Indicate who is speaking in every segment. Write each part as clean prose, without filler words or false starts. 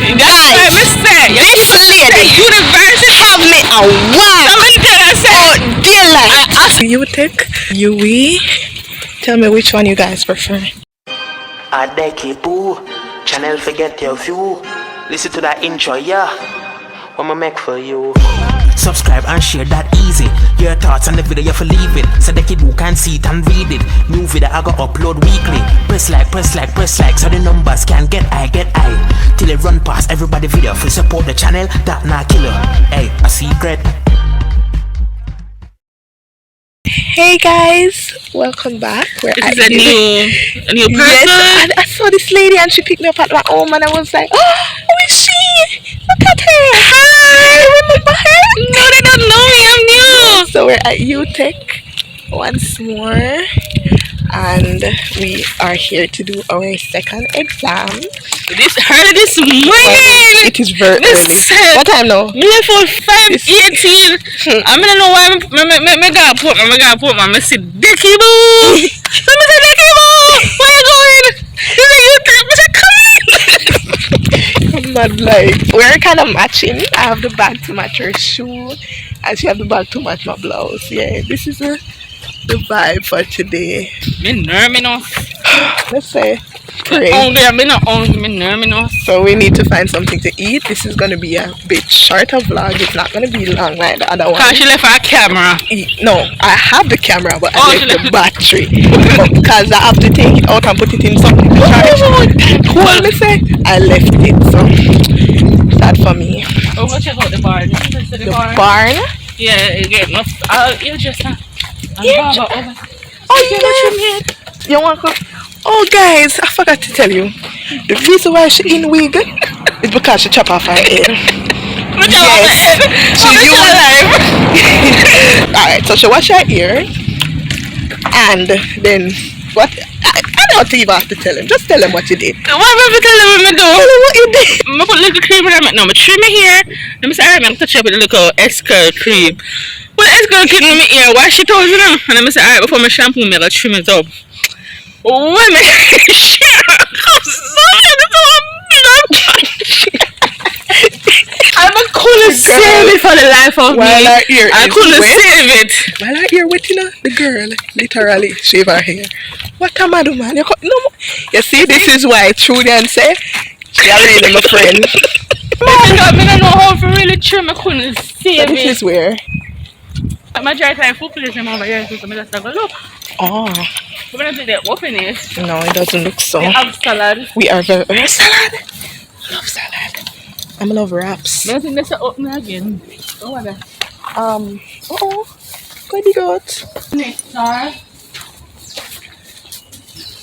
Speaker 1: Guys, this lady university have me a wow. Oh, daylight. UTECH, UWI. Tell me which one you guys prefer.
Speaker 2: Channel forget your view. Listen to that intro, yeah. What I make for you. Subscribe and share that easy. Your thoughts on the video you for leave it, so the kid who can see it and read it. New video I go upload weekly. Press like, so the numbers can get high. Till it run past everybody video. For support the channel, that not killer. Hey, a secret.
Speaker 1: Hey guys, welcome back.
Speaker 3: This is a new person.
Speaker 1: Yes, I saw this lady and she picked me up at my home and I was like, oh, who is she? Look at her. Hi, remember her?
Speaker 3: No, they don't know me. I'm new.
Speaker 1: So we're at UTECH once more and we are here to do our second exam.
Speaker 3: This early this morning.
Speaker 1: It is very early. What time now?
Speaker 3: Me for 5:18. I don't know why me gonna put my me say Dicky boo. Let me say Dicky boo. Where you going? You take me to come
Speaker 1: in. But like we're kind of matching. I have the bag to match her shoe, and she have the bag to match my blouse. Yeah, this is the vibe for today.
Speaker 3: Me nervous.
Speaker 1: Let's say. So we need to find something to eat. This is going to be a bit shorter vlog. It's not going to be long like the other one.
Speaker 3: Because she left her camera.
Speaker 1: No, I have the camera, but I left the battery. Because I have to take it out and put it in something to charge. Hold me say, I left it. So sad for me.
Speaker 3: Oh, go check out the barn.
Speaker 1: The barn?
Speaker 3: Yeah, again. You just
Speaker 1: you want to? Oh guys, I forgot to tell you. The reason why she in wig is because she chop off her hair. Yes. She Alright, so she wash her ear and then what I don't even have to tell him. Just tell him what you did.
Speaker 3: What am I tell him what I do?
Speaker 1: Tell him what you did.
Speaker 3: I put little cream in it now. I trim my hair. Let me say alright, I'm touch up with a little Escal cream. Put Escal cream in my ear, wash it out, you know. And I'm say alright, before my shampoo me, I'll trim it up. Women, I couldn't save it for the life of me. I couldn't save it.
Speaker 1: While her ear wet, you know, the girl literally shave her hair. What am I doing, man? You see, this is why Trudian say she already my friend.
Speaker 3: I don't know how to really trim. I couldn't save
Speaker 1: it. This is where.
Speaker 3: My dry time food place over here, so I just have a look.
Speaker 1: Oh.
Speaker 3: We're going to do the open it.
Speaker 1: No, it doesn't look so.
Speaker 3: We have salad.
Speaker 1: We are very salad. I love salad. I love wraps.
Speaker 3: I think that's open again. Oh, what
Speaker 1: pretty good.
Speaker 3: Nectar.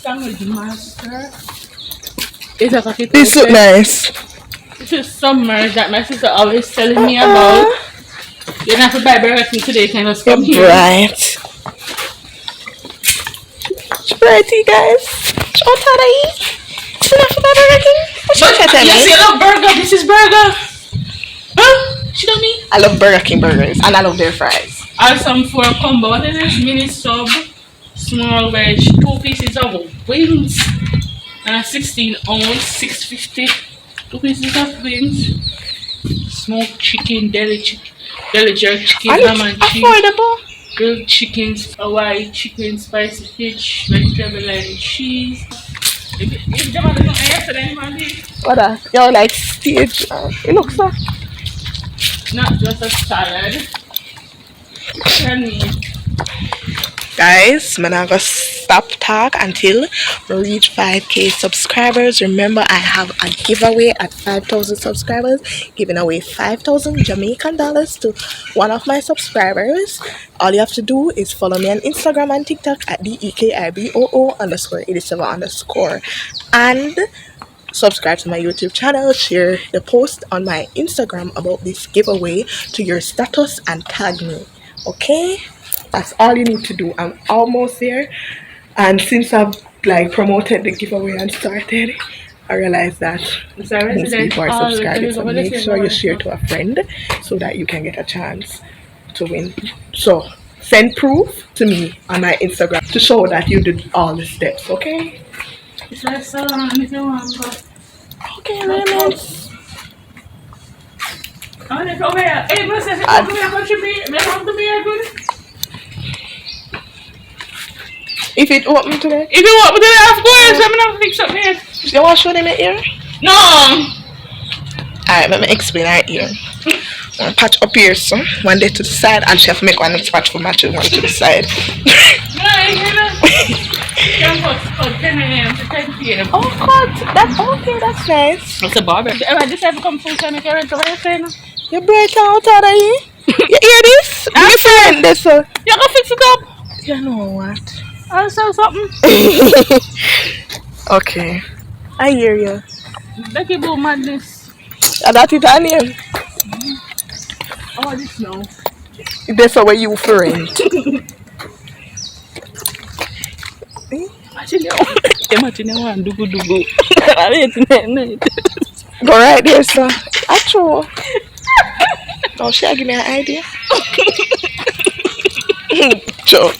Speaker 3: Sandwich master.
Speaker 1: This looks nice.
Speaker 3: This is summer that my sister always telling me about. You don't have to buy Burger King today, can you just come here?
Speaker 1: Right. Pretty guys. What are they? You don't have to buy Burger King?
Speaker 3: Yes, you love burger. This is burger. Huh? She know me?
Speaker 1: I love Burger King burgers and I love their fries.
Speaker 3: I have some for a combo. What is this? Mini sub, small veg, 2 pieces of wings, and a 16-ounce, $6.50. 2 pieces of wings, smoked chicken, deli jerk chicken, ham and cheese,
Speaker 1: affordable.
Speaker 3: Grilled chickens, Hawaii chicken, spicy fish, vegetable and cheese.
Speaker 1: What are you're like stage? It looks so.
Speaker 3: Not just a salad.
Speaker 1: Guys, I'm not gonna stop talk until we reach 5k subscribers. Remember, I have a giveaway at 5,000 subscribers, giving away 5,000 Jamaican dollars to one of my subscribers. All you have to do is follow me on Instagram and TikTok at DEKIBOO_87_ and subscribe to my YouTube channel. Share the post on my Instagram about this giveaway to your status and tag me. Okay, that's all you need to do. I'm almost there, and since I've like promoted the giveaway and started, I realized that most people are subscribing. So make sure you share to a friend so that you can get a chance to win. So send proof to me on my Instagram to show that you did all the steps. Okay.
Speaker 3: It's like so long if you want, but
Speaker 1: okay, Raymond. If it open today,
Speaker 3: If you want me to of course, I'm gonna fix up here.
Speaker 1: you want to show them your ear?
Speaker 3: No.
Speaker 1: Alright, let me explain her ear. One patch up here, so one day to the side, and she have to make one next patch for matching one to the side. Oh God, that's okay, that's nice.
Speaker 3: What's a barber? I just have to come full time. I can't rent away from you.
Speaker 1: You break out of here. You hear this? You friend this so.
Speaker 3: You can fix it up.
Speaker 1: You know what?
Speaker 3: I'll sell something.
Speaker 1: Okay. I hear you.
Speaker 3: Like you do madness.
Speaker 1: And that it on him.
Speaker 3: Oh, this now.
Speaker 1: That's how you friend.
Speaker 3: Imagine you want dugu.
Speaker 1: Go right there, sir. Actual. Oh, she give me an idea. Sure.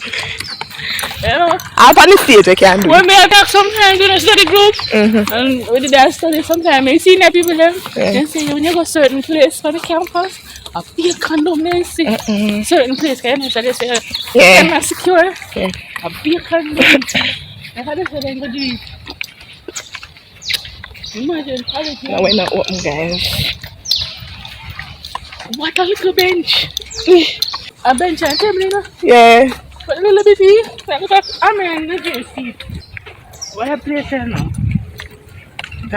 Speaker 1: Up on the stage, I can do.
Speaker 3: When we attack sometimes in a study group, and we did that study sometimes, I see that people them, they say when you go certain place for the campus, a big condom they see. Certain place, can you say they say, I'm not secure.
Speaker 1: Yeah.
Speaker 3: A big condom. I had to say them to do it. Imagine,
Speaker 1: Now we're not open, guys.
Speaker 3: what a little bench. A bench and table, you know?
Speaker 1: Yeah.
Speaker 3: But a little bit here, like I mean, the juicy. What a place here now?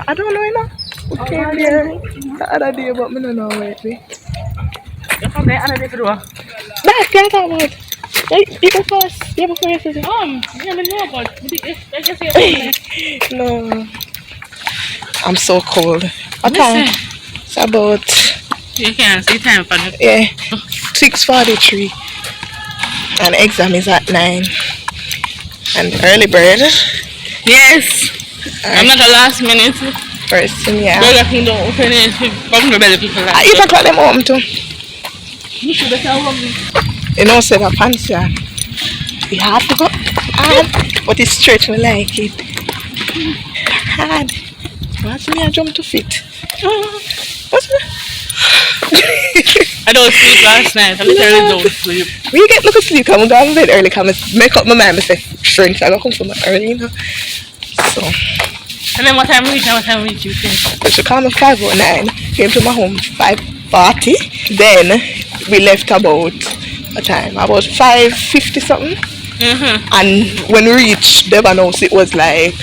Speaker 1: I don't know, you know. We came there the other day, but I don't know where it is.
Speaker 3: You come there another day for what?
Speaker 1: That's what I'm about. You go first. You go first.
Speaker 3: Yeah, I know, but I guess you're
Speaker 1: No. I'm so cold. What time? It's about,
Speaker 3: you can't see time for it.
Speaker 1: yeah, 6:43. And exam is at 9. And early bird.
Speaker 3: Yes. I'm not the last minute.
Speaker 1: First thing, yeah.
Speaker 3: Burger King don't open it. Probably better people like
Speaker 1: I eat o'clock them home too.
Speaker 3: you should better home.
Speaker 1: You know, say that fancy. You have to go hard, but it's stretch me like it. Hard. What's me a jump to fit? What's me?
Speaker 3: I don't sleep last night. I literally don't sleep.
Speaker 1: We get look at sleep, come down to bed early, come make up my mind, I say, strength, I go come from early, you know. So,
Speaker 3: And then what time we reach and what time we reach you think?
Speaker 1: she called me 5:09, came to my home 5:40, then we left about a time, about 5:50 something. And when we reached Devon House, it was like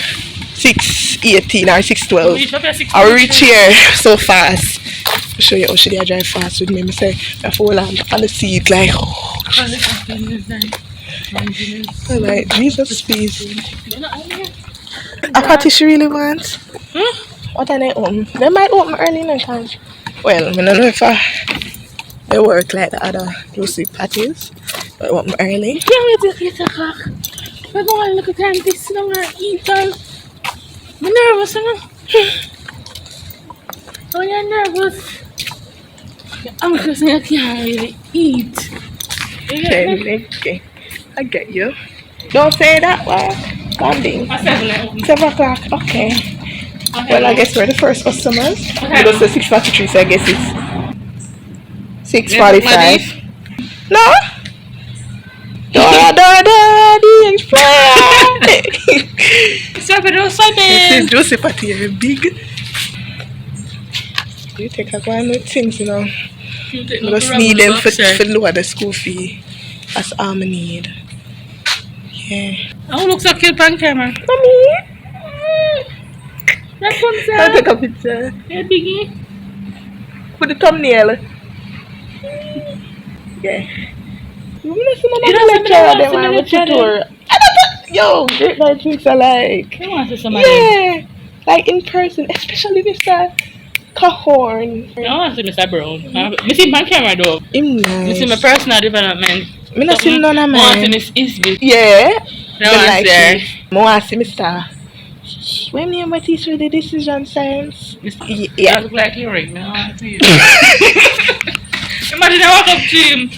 Speaker 1: 6:18 or 6:12. I reach here so fast. I'll show you how she drive fast with me. I say, I fall on the seat like, oh. I'm like, Jesus, please. What she really wants? What are they open? They might open early in the time. Well, I don't know if they work like the other juicy patties, but open early.
Speaker 3: Can't wait till 8 o'clock. We're going to look at time this and I'm going to eat all. I'm nervous, you know? Oh, you're nervous. I'm just saying I can't really eat. You get me?
Speaker 1: Okay, I get you. Don't say that word. Landing. 7 o'clock, okay. Well, I guess we're the first customers. We go to 6:43, so I guess it's 6:45. No? The explorer. This is Joseph at here, big. You take a one with things, you know. We just need them for lower the school fee. That's all I need. Yeah.
Speaker 3: Oh, looks so cute on camera.
Speaker 1: Mommy.
Speaker 3: That's one
Speaker 1: I'll
Speaker 3: side.
Speaker 1: take a picture.
Speaker 3: Yeah, biggie.
Speaker 1: Put the thumbnail. Yeah. You want to see my lecture? Yo, great night drinks are like.
Speaker 3: You want to see somebody?
Speaker 1: Yeah. Like in person, especially Mr. Cahorn.
Speaker 3: I want to see Mr. Brown. I see my camera though.
Speaker 1: Him nice.
Speaker 3: You see my personal development.
Speaker 1: I not see none of mine.
Speaker 3: One is big.
Speaker 1: Yeah.
Speaker 3: No one's there.
Speaker 1: I want to see Mr. When you want to teach me the decision science?
Speaker 3: Yeah. That look like you right now. Imagine I walk up to him.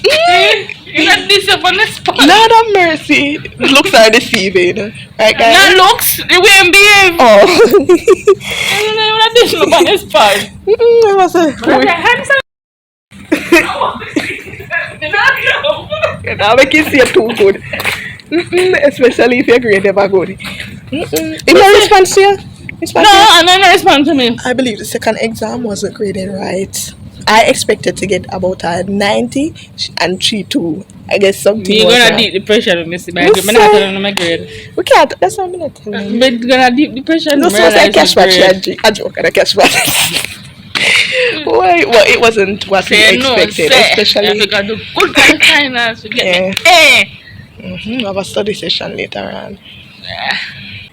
Speaker 3: You got this up on the spot.
Speaker 1: Lord of mercy. Looks are deceiving. Right, guys?
Speaker 3: Not looks. The way I'm behave.
Speaker 1: Oh.
Speaker 3: I don't know what this up on the spot.
Speaker 1: I was a... You know, make you see it too good. Especially if your grade never good. If you response to you?
Speaker 3: No, and then respond to me.
Speaker 1: I believe the second exam wasn't graded right. I expected to get about a 90 and 3-2. I guess something
Speaker 3: You're
Speaker 1: was
Speaker 3: gonna
Speaker 1: wrong.
Speaker 3: deep depression with Missy. I'm
Speaker 1: You
Speaker 3: not
Speaker 1: say-
Speaker 3: telling you my grade.
Speaker 1: We can't. That's what I'm not telling you.
Speaker 3: But gonna deep depression.
Speaker 1: No, so it's like cash match. A joke and a cash match. Why? Well, it wasn't what we expected, especially.
Speaker 3: We got the good kind of finance. We get
Speaker 1: We have a study session later on.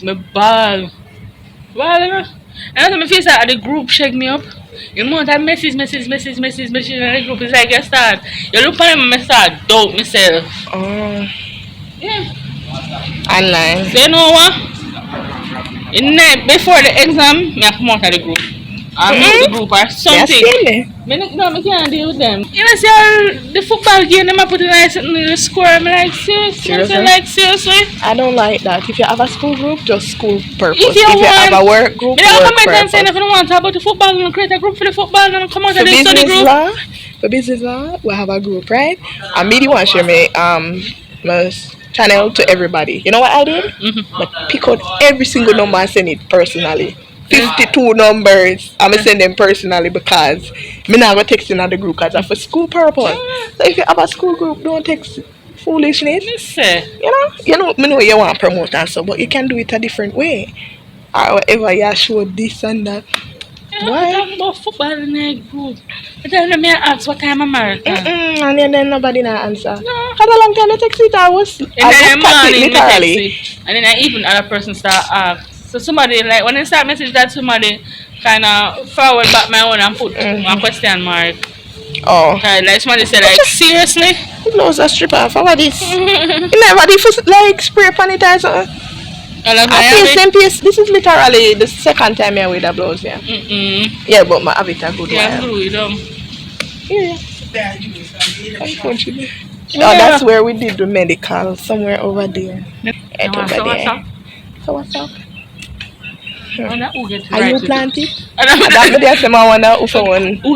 Speaker 3: my ball. Well, you know. And then my face at the group shake me up. You know that message in the group is like you start. You look at me, I start doubt myself.
Speaker 1: Oh,
Speaker 3: Yeah.
Speaker 1: online.
Speaker 3: So you know what? In night before the exam, I come out of the group. I'm out the group or
Speaker 1: Yes,
Speaker 3: something.
Speaker 1: really.
Speaker 3: No, I can't deal with them. You know, see how the football game, them I put in the score. I'm like, seriously?
Speaker 1: I don't like that. If you have a school group, just school purpose.
Speaker 3: If you
Speaker 1: have
Speaker 3: want-
Speaker 1: a work group,
Speaker 3: Me don't
Speaker 1: work
Speaker 3: comment and say
Speaker 1: purpose.
Speaker 3: if you want to talk about the football, and create a group for the football and come out
Speaker 1: For
Speaker 3: of the study
Speaker 1: business
Speaker 3: group.
Speaker 1: law, we have a group, right? And me, the one share my channel to everybody. You know what I did? I pick out every single number and send it personally. 52 numbers. I'm gonna send them personally because me not gonna text in the group because that's for school purpose. So if you have a school group, don't text foolishness.
Speaker 3: Listen.
Speaker 1: Me know you want to promote and so, but you can do it a different way. Or whatever you show this and that.
Speaker 3: Why? Talking about football in the group. I tell them, I ask what time I'm married.
Speaker 1: And then nobody not answer.
Speaker 3: No.
Speaker 1: Had a long time I text it. I just cut it literally.
Speaker 3: And then I even other person start ask. So somebody like when I start message that somebody kind of forward back my own and put one question mark.
Speaker 1: Oh.
Speaker 3: Like somebody said like seriously?
Speaker 1: Blows a stripper for what this? You never did for like spray upon it or something. I paste. This is literally the second time I wear the blouse, yeah. Yeah, but my have it a good
Speaker 3: yeah,
Speaker 1: one.
Speaker 3: glue it on.
Speaker 1: Unfortunately. No, that's where we did the medical, somewhere over there. So what's up? Are you planted?
Speaker 3: Who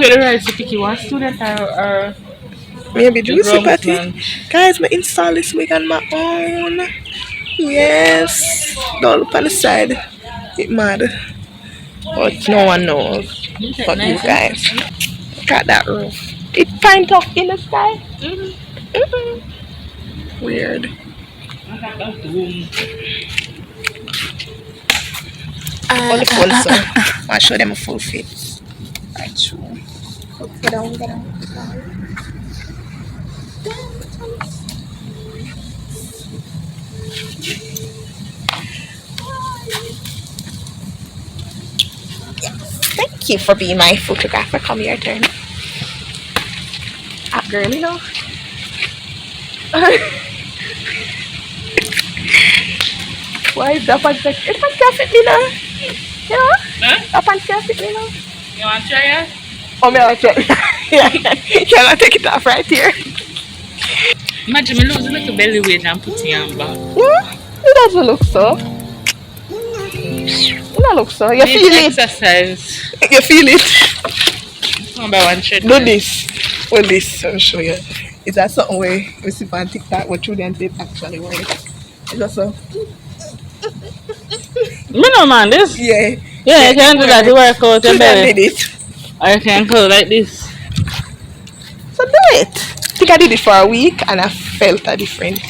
Speaker 3: get the rights to pick you? One student or
Speaker 1: maybe juicy patty. Guys, I install this week on my own. Yes. Don't look on the side. It mad. But no one knows. But you guys. Look at that roof. It pined up in the sky. Weird. On the phone, so I'll show them a full fit. Right, sure. Go down. Thank you for being my photographer. Come your turn. Up, girl, you know. Why is that perfect? It's perfect, you know. You know? That perfect, you know.
Speaker 3: You want to try it?
Speaker 1: Oh, me want to try. Can I take it off right here?
Speaker 3: Imagine me losing a little belly weight and putting it on back.
Speaker 1: Yeah, it doesn't look so. It don't look so. You feel it.
Speaker 3: Exercise.
Speaker 1: You feel it.
Speaker 3: One by one tread.
Speaker 1: Do this. Well, this, I'll show you. Is that something where you see on TikTok what children did actually work? Is that so?
Speaker 3: Me no man, this?
Speaker 1: Yeah.
Speaker 3: Yeah, you can do that to work out your
Speaker 1: Children
Speaker 3: belly.
Speaker 1: did it.
Speaker 3: Or you can go like this.
Speaker 1: So do it. I think I did it for a week and I felt a difference.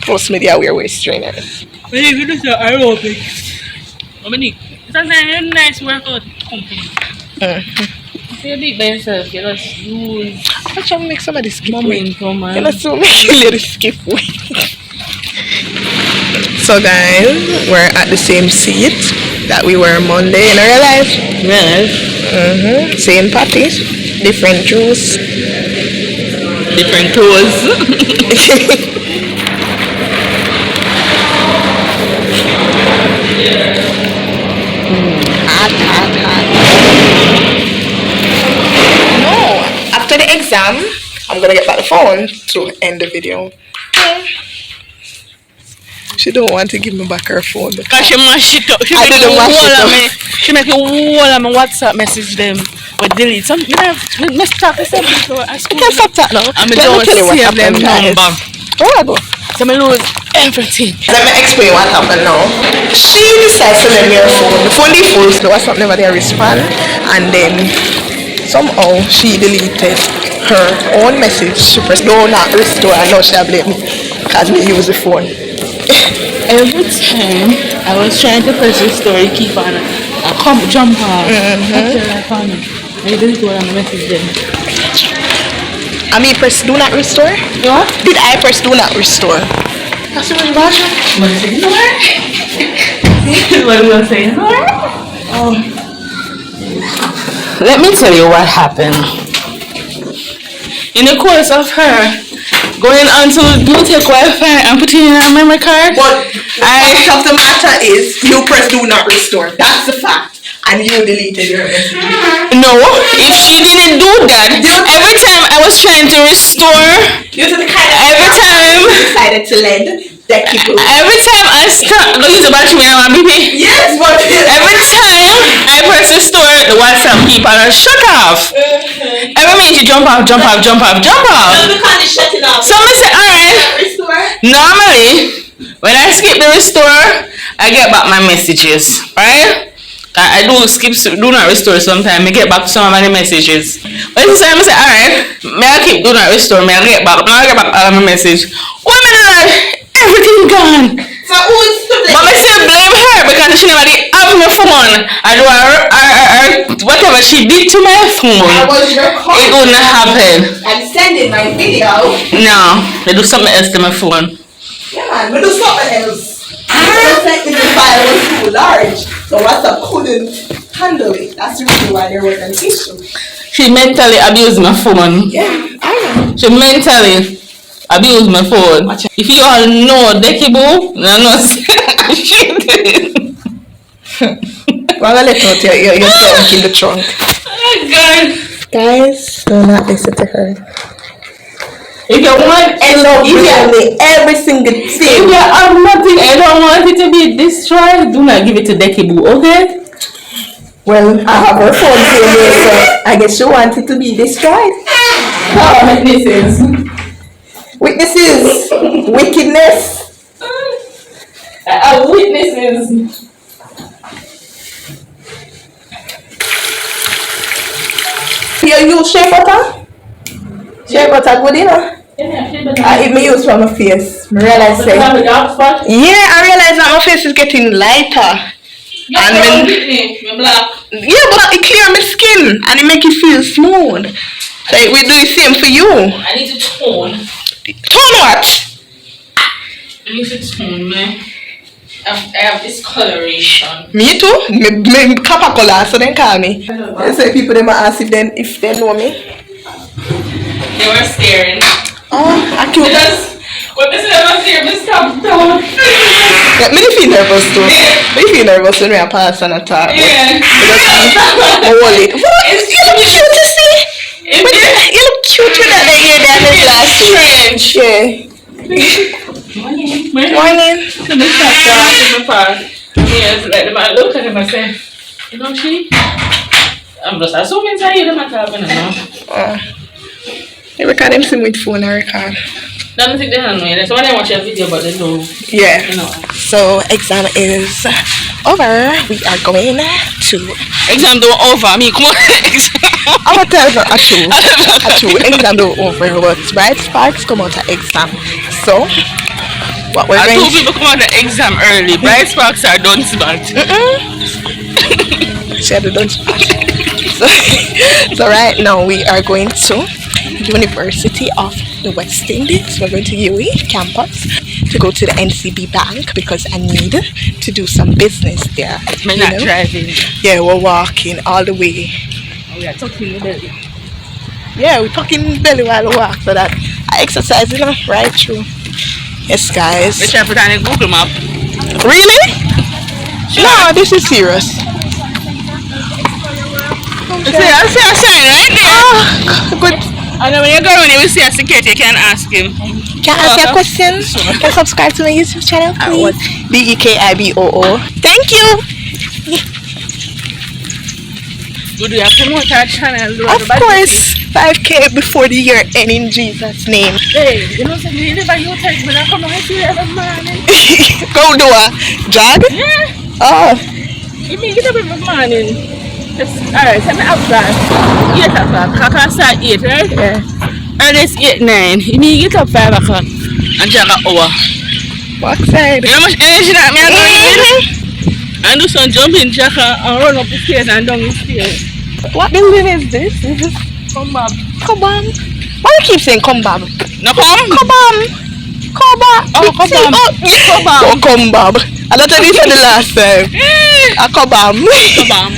Speaker 1: Plus me, I wear waist trainers.
Speaker 3: When you do your aerobics. Dominique, it's a nice workout company. You do it by yourself, you just use
Speaker 1: I'm trying to make somebody skip weight.
Speaker 3: momentum, man.
Speaker 1: You know, so make a little skip weight. So guys, we're at the same seat that we were Monday in our life.
Speaker 3: Yes.
Speaker 1: Same party, different juice.
Speaker 3: Different clothes.
Speaker 1: Hot. No, after the exam, I'm gonna get back the phone to end the video. She don't want to give me back her phone.
Speaker 3: Cause she mash it up. She
Speaker 1: I
Speaker 3: make
Speaker 1: didn't mash it up.
Speaker 3: She make a whole of my WhatsApp message them. But delete some. Me stop the same before I
Speaker 1: I can't stop that now.
Speaker 3: I'm
Speaker 1: Let me tell you what
Speaker 3: save them
Speaker 1: happened, guys.
Speaker 3: number.
Speaker 1: Where I go?
Speaker 3: So me lose everything.
Speaker 1: Let me explain what happened now. She decides to lend me her phone. The phone is full, so the WhatsApp never there respond. And then somehow she deleted her own message. She pressed do not restore and now she blame me because me use the phone.
Speaker 3: Every time I was trying to press restore, you keep on come jump off. I delete all my message then.
Speaker 1: I mean press do not restore?
Speaker 3: What?
Speaker 1: Did I press do not restore? That's what
Speaker 3: What is it? What are you saying? Oh. Let me tell you what happened. In the course of her going onto UTECH Wi-Fi and putting in her memory card,
Speaker 1: But the fact of the matter is you press do not restore. That's the fact. And you deleted your message.
Speaker 3: no, if she didn't do that, every time I was trying to restore,
Speaker 1: You're the kind of
Speaker 3: every time,
Speaker 1: decided to lend that people.
Speaker 3: every time I start, go use the battery and my baby.
Speaker 1: Yes, but
Speaker 3: Every time I press restore, the WhatsApp people are shut off. Every minute you jump off.
Speaker 1: because it's shutting off.
Speaker 3: So I say, alright,
Speaker 1: Restore.
Speaker 3: normally, when I skip the restore, I get back my messages, right? I do do not restore sometimes. I get back some of the messages. But this time I say, alright, may I keep do not restore, may I get back all my message. What me do that? Everything gone.
Speaker 1: So who's to blame?
Speaker 3: But I still blame her because she never did have my phone. I do whatever she did to my phone.
Speaker 1: I was your call.
Speaker 3: It wouldn't happen.
Speaker 1: I'm sending my video.
Speaker 3: No, they do something else to my phone.
Speaker 1: Yeah, man, but do something else. The file was too large, so WhatsApp couldn't handle it. That's the reason why there was an issue.
Speaker 3: She mentally abused my phone.
Speaker 1: Yeah, I know.
Speaker 3: She mentally abused my phone. If you all know Dekibu, no, she did.
Speaker 1: Well, I'll let out your trunk in the trunk.
Speaker 3: Oh God.
Speaker 1: Guys, do not listen to her.
Speaker 3: If you want
Speaker 1: Every single
Speaker 3: if
Speaker 1: thing.
Speaker 3: you have nothing, I don't want it to be destroyed, do not give it to Dekibu, okay?
Speaker 1: Well, I have her phone here, so I guess she wants it to be destroyed.
Speaker 3: Oh, witnesses.
Speaker 1: Witnesses, wickedness.
Speaker 3: I have witnesses.
Speaker 1: You use shea butter? Shea butter good, you know? It may use for my face. I realize yeah, I realize that my face is getting lighter. Yeah, but it clear my skin and it make it feel smooth. So we do the same for you.
Speaker 3: I need to tone.
Speaker 1: Tone what?
Speaker 3: I need to tone, man. I have discoloration.
Speaker 1: Me too. Me copper color, so then call me. They say people they might ask if they know me.
Speaker 3: They were staring.
Speaker 1: Oh, I can't.
Speaker 3: Because when this is my fear, I stop down.
Speaker 1: Yeah, me feel nervous too. Me feel nervous when we are pass and attack.
Speaker 3: Yeah.
Speaker 1: I wallet. You look cute to see. You look cute with that hair down the glasses.
Speaker 3: Strange.
Speaker 1: Yeah. Morning.
Speaker 3: So they stop down in my past. Yes, like the man look at him and say, you know she? I'm just assuming that you don't have enough.
Speaker 1: You record them sing with phone I record.
Speaker 3: Don't think they don't know yet. So when they watch your video but they know.
Speaker 1: Yeah.
Speaker 3: You know.
Speaker 1: So exam is over. We are going to
Speaker 3: Exam don't over. I mean come on.
Speaker 1: I'm gonna tell you a true. Exam don't over, but bright sparks come out of exam. So what we're going
Speaker 3: two people come out of exam early. Bright sparks are done smart.
Speaker 1: She had a done spot. So right now we are going to University of the West Indies. We're going to UWI campus to go to the NCB Bank because I need to do some business there.
Speaker 3: We're not driving.
Speaker 1: Yeah, we're walking all the way.
Speaker 3: We are talking in belly.
Speaker 1: Yeah, we're talking belly while we walk so that I exercise, you know, right through. Yes, guys.
Speaker 3: We're trying to put on a Google map.
Speaker 1: Really? Sure. No, this is serious.
Speaker 3: I see a sign right there.
Speaker 1: Oh, good.
Speaker 3: And then when you go around, you will see a security, you can ask him.
Speaker 1: Can I ask you a question? Can you subscribe to my YouTube channel, please? BEKIBOO. Thank you.
Speaker 3: Do you promote our channel?
Speaker 1: Of course. 5K before the year end in Jesus' name.
Speaker 3: Hey, you know something? You live at UTECH, but I come out here every morning.
Speaker 1: Go do a jog?
Speaker 3: Yeah.
Speaker 1: Oh.
Speaker 3: You mean get up every morning? Alright, so I'm outside. 8 o'clock. I can start 8, right?
Speaker 1: Yeah.
Speaker 3: And it's 8, 9. You mean get up 5 o'clock and jog an hour.
Speaker 1: What side?
Speaker 3: You know how much energy that me I'm going and do some jumping jack and run up the stairs and down the stairs.
Speaker 1: What building is this? Is this
Speaker 3: Come
Speaker 1: Cobham? Why you keep saying Combab?
Speaker 3: No come?
Speaker 1: Cobham. Cobham.
Speaker 3: Oh, Cobham. Cobham.
Speaker 1: Oh, Combab. I don't know you said the last time. A Cobham.
Speaker 3: Cobham.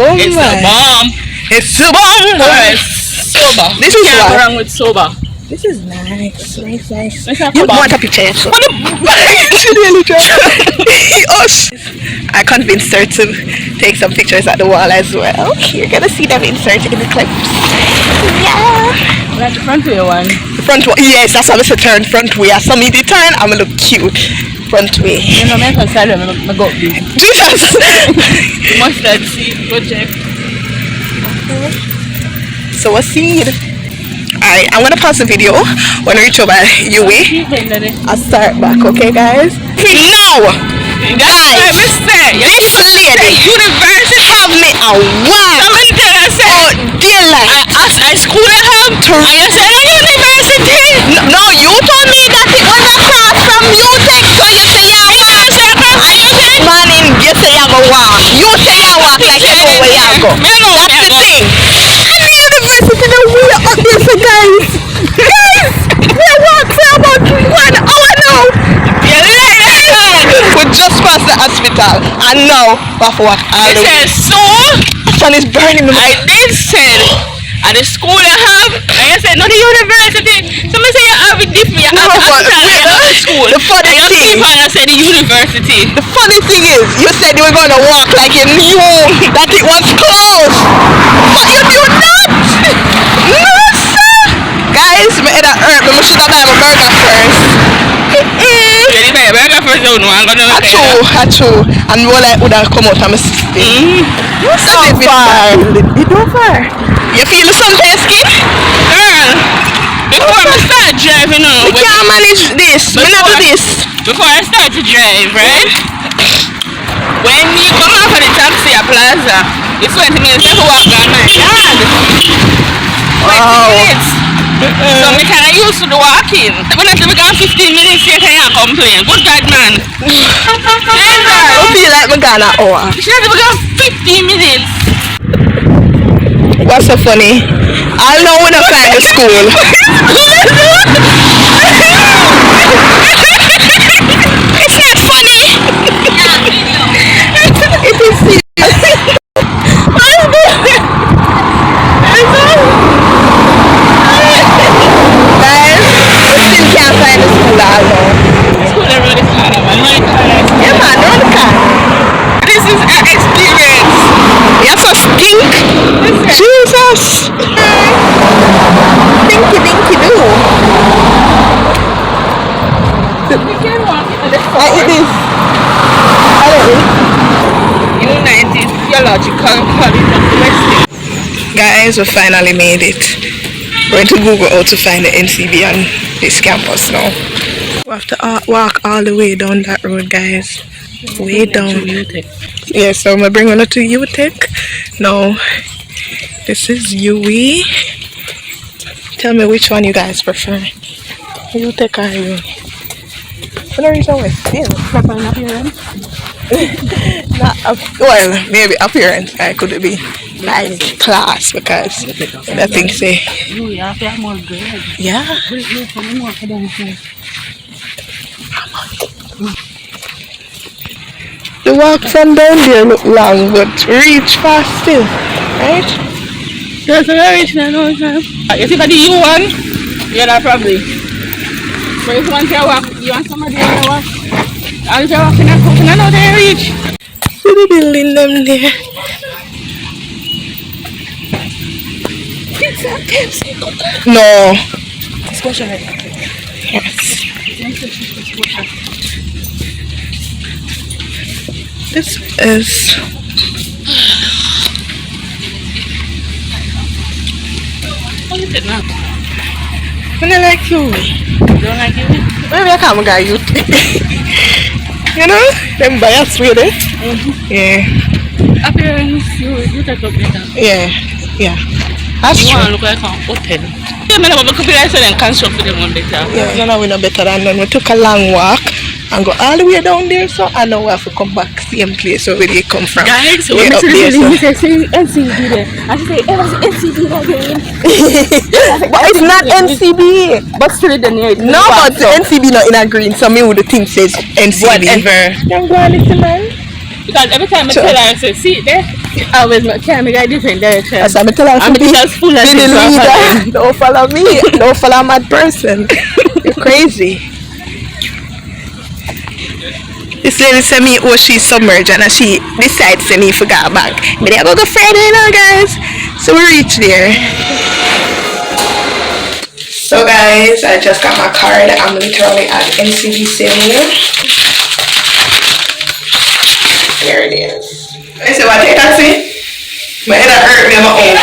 Speaker 1: Oh
Speaker 3: It's
Speaker 1: my.
Speaker 3: a bomb.
Speaker 1: It's a bomb.
Speaker 3: Alright, sober.
Speaker 1: This is
Speaker 3: Can't go
Speaker 1: what?
Speaker 3: wrong with sober.
Speaker 1: This is nice. Nice.
Speaker 3: Let's have
Speaker 1: You
Speaker 3: Cobham.
Speaker 1: want a picture? Yes. Osh. I convinced her to take some pictures at the wall as well. You're gonna see them inserted in the clips. Yeah.
Speaker 3: That's the front way one.
Speaker 1: The front way. Yes, that's how I said turn front way. I saw me the turn. I'm gonna look cute. Front way.
Speaker 3: You know, my side of my got big.
Speaker 1: Jesus.
Speaker 3: Mustard seed project.
Speaker 1: So a seed. Alright, I'm gonna pause the video when I reach over UWI. I'll start back, okay guys? No! Guys,
Speaker 3: this
Speaker 1: lady
Speaker 3: university
Speaker 1: have me a what?
Speaker 3: Somebody tell us
Speaker 1: Oh, daylight.
Speaker 3: I school at home to you said a university.
Speaker 1: No, you told me that it was across from UTECH, so you say you walk. Morning, you say you go walk. You say you walk like you know where you go. That's the thing. And the university, the way up there, so guys. Guys, we walk for about 1 hour now. We just passed the hospital, and now we have to walk all the way.
Speaker 3: So
Speaker 1: The sun is burning me.
Speaker 3: I did say at the school I have, and you said not the university. Somebody say you have it different. You have the hospital, you have the school.
Speaker 1: The funny
Speaker 3: and
Speaker 1: thing.
Speaker 3: people and I said the university.
Speaker 1: The funny thing is, you said you were going to walk like you knew that it was closed. But you knew not. No, sir. Guys, my head hurt. I should have had a burger first.
Speaker 3: You buy a burger first, you know, I'm gonna
Speaker 1: I true. And more like would have come out of my system. You so far. You go far. You feel the sun on your skin?
Speaker 3: Girl, before I start driving now,
Speaker 1: We can't manage this. We not do this.
Speaker 3: Before I start to drive, right? When you come out of the taxi at Plaza, it's 20 minutes to walk down my yard. 20 minutes. So we kind of used to the walking. When I say we got 15 minutes, you can't complain. Good God, man.
Speaker 1: I feel like we're gonna hour.
Speaker 3: She said we got 15 minutes.
Speaker 1: What's so funny? I know when I find the school. It's not funny. It is serious. Guys, we still can't find the school although.
Speaker 3: School everybody car, man.
Speaker 1: Yeah man, run the car.
Speaker 3: This is an experience.
Speaker 1: You so stink. Jesus. Dinky do.
Speaker 3: We can walk into the
Speaker 1: It is. I don't know.
Speaker 3: United Theological College of the West.
Speaker 1: Guys, we finally made it. We're going to Google how to find the NCB on this campus now. We have to walk all the way down that road, guys. Way down. Yeah, so I'm bringing you to UTECH. Now, this is UWI. Tell me which one you guys prefer. UTECH or UWI? For no reason we still. Well, maybe appearance. I could be like class because that thing say. Yeah. The walk from down there look long, but reach fast still, right?
Speaker 3: Yes, I reach now. You see for the U1? Yeah, that probably. But if you want to walk, you want somebody to walk. And if you're walking and cooking, I know they reach.
Speaker 1: See the building them there. No.
Speaker 3: Squash it.
Speaker 1: Yes. This is.
Speaker 3: What is it now?
Speaker 1: I don't like you.
Speaker 3: You don't like it?
Speaker 1: Maybe I can't get you. You know? Them bias with it. Yeah.
Speaker 3: Appearance, you take up better.
Speaker 1: Yeah. Yeah. That's
Speaker 3: You want to
Speaker 1: true.
Speaker 3: look like an hotel. Yeah, man, but could be like saying construct for them one better.
Speaker 1: Yeah, no, we know better than none. We took a long walk and go all the way down there, so I know we have to come back same place where we come from.
Speaker 3: Guys,
Speaker 1: We
Speaker 3: when
Speaker 1: up
Speaker 3: Mr.
Speaker 1: there, so.
Speaker 3: Lee say NCB there, I say, it was NCB again.
Speaker 1: But it's not NCB.
Speaker 3: But still, then yeah,
Speaker 1: No, but NCB not in a green, so me would think says NCB.
Speaker 3: whatever.
Speaker 1: Don't go on, little man.
Speaker 3: Because every time I
Speaker 1: So-
Speaker 3: tell her, I say, see there, I always carry me a different direction.
Speaker 1: As I'm telling
Speaker 3: I'm
Speaker 1: you,
Speaker 3: just full of
Speaker 1: be the
Speaker 3: things.
Speaker 1: leader. Don't follow me. Don't follow a mad person. You're crazy. This lady said me, oh, she's submerged, and she decides to me forgot back. But I go further, you know, guys. So we reach there. So guys, I just got my card. I'm literally at NCB Senior. Here it is. I said, what, take a taxi? My head hurt me, I'm hungry.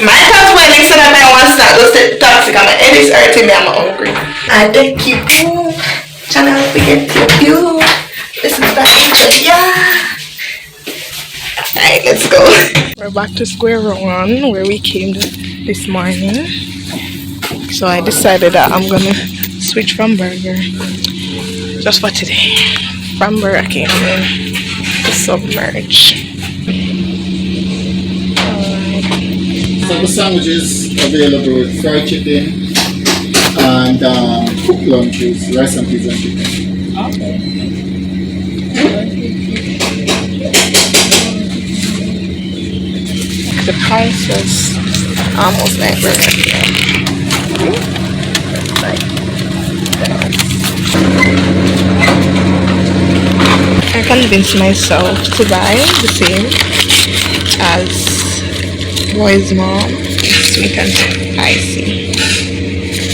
Speaker 1: My tax when next time I want to start, just take taxi, because my head is hurting me, I'm hungry. I thank you, channel, forget you. This is the intro, yeah. Alright, let's go. We're back to square one, where we came this morning. So I decided that I'm gonna switch from burger, just for today. From burger king, I'm gonna submerge.
Speaker 4: So the sandwiches available with fried chicken and cooked lunches, rice and peas and chicken.
Speaker 3: Okay.
Speaker 1: The price was almost like burger king. I convinced myself to buy the same as Boy's mom, sweet and spicy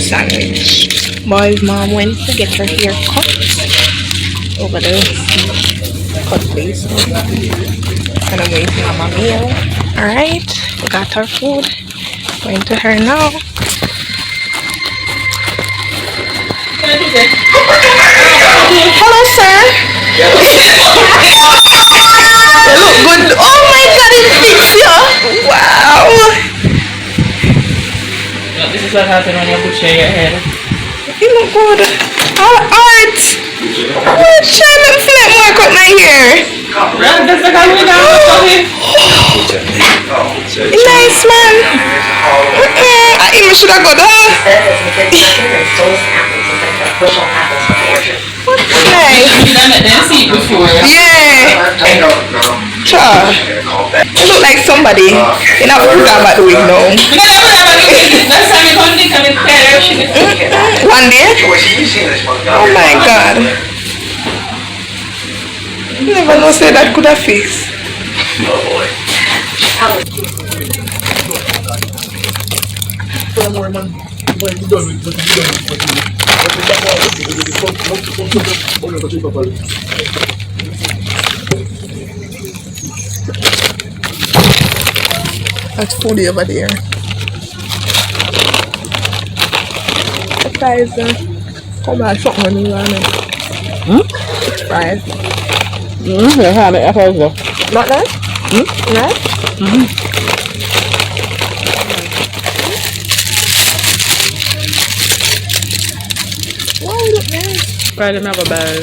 Speaker 1: sandwich. Boy's mom went to get her hair cut over the cut place, and I'm waiting on my meal. Alright, we got our food. Going to her now. Hello, sir. You look good. Oh my god, it fits you. Wow.
Speaker 3: This is what happens when you butcher your hair.
Speaker 1: You look good. Our art. Oh, shine and flip more cut my hair.
Speaker 3: That's the kind of
Speaker 1: Nice, man. I even should have got that. Nice.
Speaker 3: I didn't see it before.
Speaker 1: Yeah. Cha. You look like somebody. You know what I'm about the wig now.
Speaker 3: Last time you come to come in there,
Speaker 1: One day? Oh my god. You never know say that could have fixed. That's fully over there. Guys, come on, something on you on it. Fries. Not nice? Nice? Wow, look nice.
Speaker 3: Friday, I have a bell.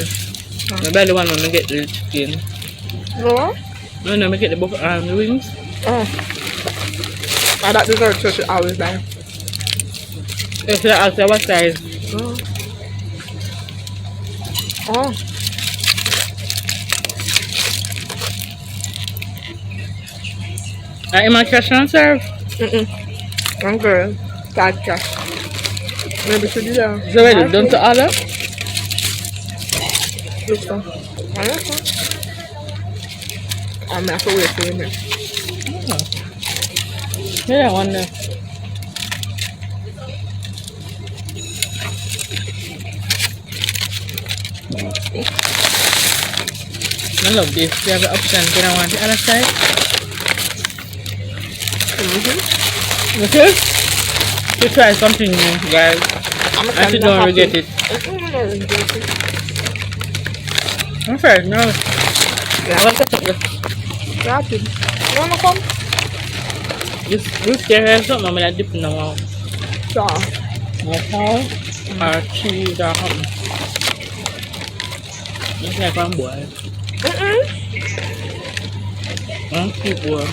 Speaker 3: The belly one when I get the chicken.
Speaker 1: No?
Speaker 3: No, I get the wings.
Speaker 1: Oh. I thought dessert so she always buy.
Speaker 3: If I ask her what size.
Speaker 1: Oh. Oh.
Speaker 3: Am I cash on serve?
Speaker 1: I'm good. Bad cash. Maybe should do that.
Speaker 3: Is it already done to order?
Speaker 1: Look so. I don't know. I'm not for wait for you.
Speaker 3: Yeah, one there. I love this. You have the option. You don't want the other side. Okay? You try something new, guys. I you don't regret it. I'm fair, no.
Speaker 1: Yeah.
Speaker 3: I want to take this.
Speaker 1: Rapid. You wanna come?
Speaker 3: This here something I'm gonna dip in the mouth.
Speaker 1: Sure.
Speaker 3: Okay? Or cheese or something. It's like one boy. One cute boy.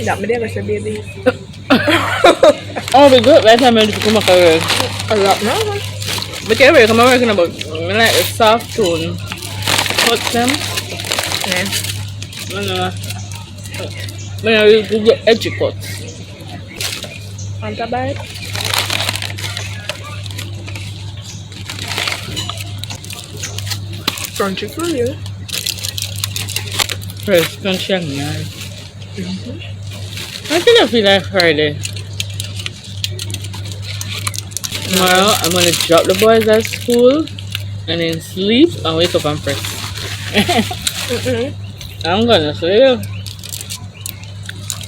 Speaker 1: That me never say baby.
Speaker 3: Oh, be good. By the time I come back away.
Speaker 1: A lot now.
Speaker 3: But anyway, I'm working about like a soft tone. Cut them.
Speaker 1: Yeah.
Speaker 3: When I will get edgy cuts.
Speaker 1: Want a bite? Crunchy for you.
Speaker 3: Fresh, crunchy and nice. I think I feel like Friday. Tomorrow, I'm gonna drop the boys at school and then sleep and wake up and press. I'm gonna sleep.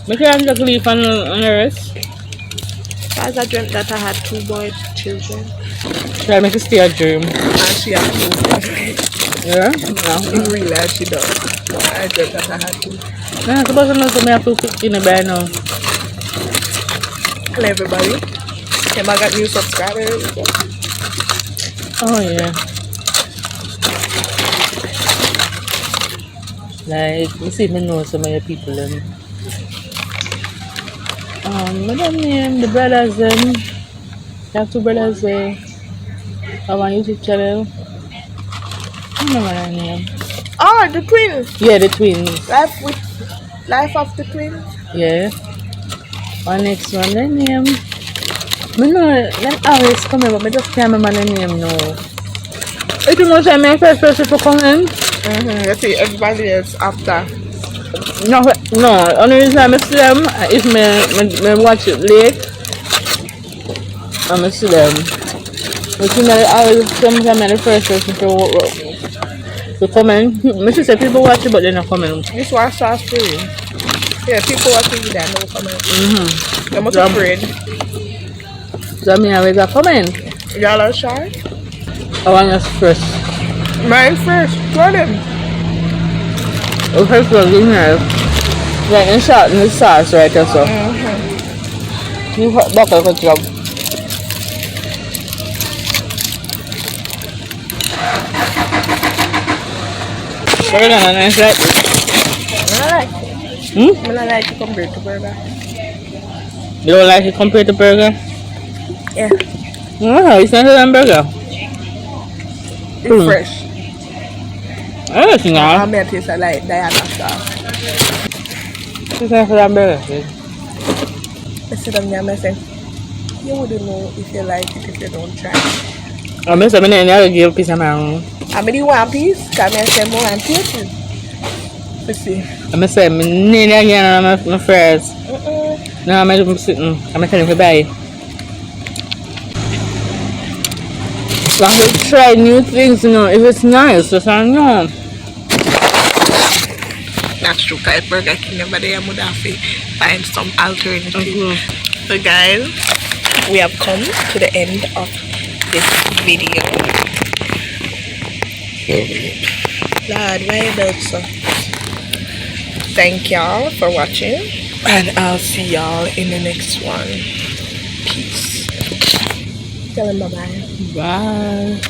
Speaker 3: Make sure I'm just leave on the rest.
Speaker 1: As I dreamt that I had 2 boy children.
Speaker 3: Try to make it stay a dream.
Speaker 1: And she had 2.
Speaker 3: Yeah? No.
Speaker 1: In real life, she does. I dreamt that I had 2.
Speaker 3: Nah, I'm supposed to know something I have to fix in the bed now.
Speaker 1: Hello, everybody. Am I got new subscribers?
Speaker 3: Oh, yeah. Like, you see me know some of your people and madam name, the brothers them. I have 2 brothers there. Have a YouTube channel. I don't know what I name.
Speaker 1: Oh, the twins.
Speaker 3: Yeah, the twins.
Speaker 1: Life of the twins.
Speaker 3: Yeah. One next one, the name. I know them always come in, but I just can't remember the name now. It's too much time my first person to come in.
Speaker 1: You see, everybody else after.
Speaker 3: No. Only reason I see them is me watch it late. I see them. But you know, I always sometimes I'm the first person to come in. I should say people watch it, but they're not coming.
Speaker 1: This one starts free. Yeah, people watching you that no comment. They're much afraid.
Speaker 3: So I mean, I was coming.
Speaker 1: Y'all are shy?
Speaker 3: I want us first.
Speaker 1: Mine first. Throw them.
Speaker 3: The first one, you know. Like in shot in the sauce right there, so. You back a good job. Burger and nice like this.
Speaker 1: I like it. I like it compared to burger.
Speaker 3: You don't like it compared to burger?
Speaker 1: Yeah.
Speaker 3: Oh, it's not a burger.
Speaker 1: It's fresh.
Speaker 3: I don't think
Speaker 1: I
Speaker 3: so.
Speaker 1: may taste like Diana sauce.
Speaker 3: It's not a burger.
Speaker 1: I sit down there and say, you wouldn't know if you like it if you don't try.
Speaker 3: I'm going to give a piece of my own.
Speaker 1: I mean, you want piece? Come and say more and taste it. Let's see.
Speaker 3: I'm going to say, I need again on my fries. No, I'm going to sit. I'm going to tell you to buy. I have to try new things, you know, if it's nice, just I know.
Speaker 1: That's true, guys. Burger King never there. I would have to find some alternative. So, guys, we have come to the end of this video. Lord, why not so? Thank y'all for watching, and I'll see y'all in the next one. Peace. Tell them bye-bye.
Speaker 3: Bye.